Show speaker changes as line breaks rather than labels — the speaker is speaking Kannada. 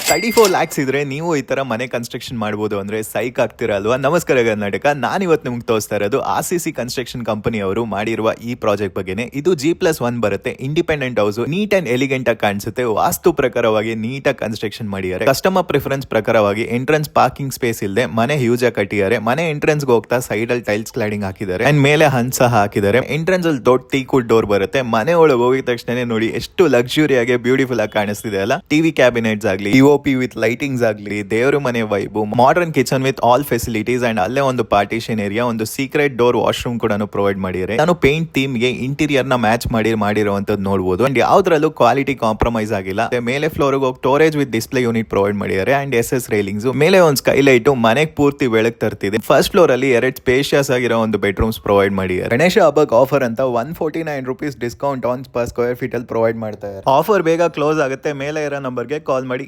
34 lakhs ಇದ್ರೆ ನೀವು ಈ ತರ ಮನೆ ಕನ್ಸ್ಟ್ರಕ್ಷನ್ ಮಾಡಬಹುದು ಅಂದ್ರೆ ಸೈಕ್ ಆಗ್ತಿರ ಅಲ್ವಾ. ನಮಸ್ಕಾರ ಕರ್ನಾಟಕ, ನಾನು ಇವತ್ತು ನಿಮ್ಗೆ ತೋರಿಸ್ತಾ ಇರೋದು RCC ಕನ್ಸ್ಟ್ರಕ್ಷನ್ ಕಂಪನಿ ಅವರು ಮಾಡಿರುವ ಈ ಪ್ರಾಜೆಕ್ಟ್ ಬಗ್ಗೆನೆ. ಇದು G+1 ಬರುತ್ತೆ, independent house, neat and elegant ಆಗಿ ಕಾಣಿಸುತ್ತೆ. ವಾಸ್ತು ಪ್ರಕಾರವಾಗಿ ನೀಟಾಗಿ ಕನ್ಸ್ಟ್ರಕ್ಷನ್ ಮಾಡಿದ್ದಾರೆ. ಕಸ್ಟಮರ್ ಪ್ರಿಫರೆನ್ಸ್ ಪ್ರಕಾರವಾಗಿ ಎಂಟ್ರೆನ್ಸ್ ಪಾರ್ಕಿಂಗ್ ಸ್ಪೇಸ್ ಇಲ್ಲದೆ ಮನೆ ಹ್ಯೂಜ್ ಆಗಿ ಕಟ್ಟಿದ್ದಾರೆ. ಮನೆ ಎಂಟ್ರೆನ್ಸ್ ಹೋಗ್ತಾ ಸೈಡ್ ಅಲ್ಲಿ ಟೈಲ್ಸ್ ಕ್ಲಾಡಿಂಗ್ ಹಾಕಿದ್ದಾರೆ ಅಂಡ್ ಮೇಲೆ ಹಂಸ ಹಾಕಿದ್ದಾರೆ. ಎಂಟ್ರೆನ್ಸ್ ಅಲ್ಲಿ ದೊಡ್ಡ ಟೀಕೂಲ್ ಡೋರ್ ಬರುತ್ತೆ. ಮನೆ ಒಳಗೆ ಹೋಗಿದ ತಕ್ಷಣ ನೋಡಿ ಎಷ್ಟು ಲಕ್ಸುರಿ ಆಗಿ ಬ್ಯೂಟಿಫುಲ್ ಆಗಿ ಕಾಣಿಸ್ತಿದೆ ಅಲ್ಲ. ಟಿವಿ ಕ್ಯಾಬಿನೆಟ್ಸ್ ಆಗ್ಲಿ, POP ವಿತ್ ಲೈಟಿಂಗ್ಸ್ ಆಗ್ಲಿ, ದೇವರು ಮನೆ vibe, modern kitchen with all facilities and ಅಲ್ಲೇ ಒಂದು ಪಾರ್ಟಿಷನ್ ಏರಿಯಾ, ಒಂದು ಸೀಕ್ರೆಟ್ ಡೋರ್ ವಾಶ್ರೂಮ್ ಕೂಡ ಪ್ರೊವೈಡ್ ಮಾಡಿದ್ದಾರೆ. ನಾನು ಪೇಂಟ್ ಥೀಮ್ ಗೆ ಇಂಟೀರಿಯರ್ ನ ಮ್ಯಾಚ್ ಮಾಡಿರುವಂತದ್ದು ನೋಡಬಹುದು ಅಂಡ್ ಯಾವ್ದ್ರಲ್ಲೂ ಕ್ವಾಲಿಟಿ ಕಾಂಪ್ರಮೈಸ್ ಆಗಿಲ್ಲ. ಮೇಲೆ ಫ್ಲೋರ್ ಹೋಗಿ storage with display unit provide ಮಾಡಿದ್ದಾರೆ ಅಂಡ್ SS ರೈಲಿಂಗ್ಸ್. ಮೇಲೆ ಒಂದು ಸ್ಕೈಲೈಟ್ ಮನೆಗೆ ಪೂರ್ತಿ ಬೆಳಕು ತರ್ತಿದೆ. ಫಸ್ಟ್ ಫ್ಲೋರ್ ಅಲ್ಲಿ 2 ಸ್ಪೇಷಿಯಸ್ ಆಗಿರೋ ಒಂದು ಬೆಡ್ರೂಮ್ಸ್ ಪ್ರೊವೈಡ್ ಮಾಡಿದ್ದಾರೆ. ಗಣೇಶ ಹಬ್ಬಕ್ಕೆ ಆಫರ್ ಅಂತ 149 rupees discount on per square feet ಅಲ್ಲಿ ಪ್ರೊವೈಡ್ ಮಾಡ್ತಾ ಇದ್ದಾರೆ. ಆಫರ್ ಬೇಗ ಕ್ಲೋಸ್ ಆಗುತ್ತೆ. ಮೇಲೆ ಇರೋ ನಂಬರ್ಗೆ ಕಾಲ್ ಮಾಡಿ.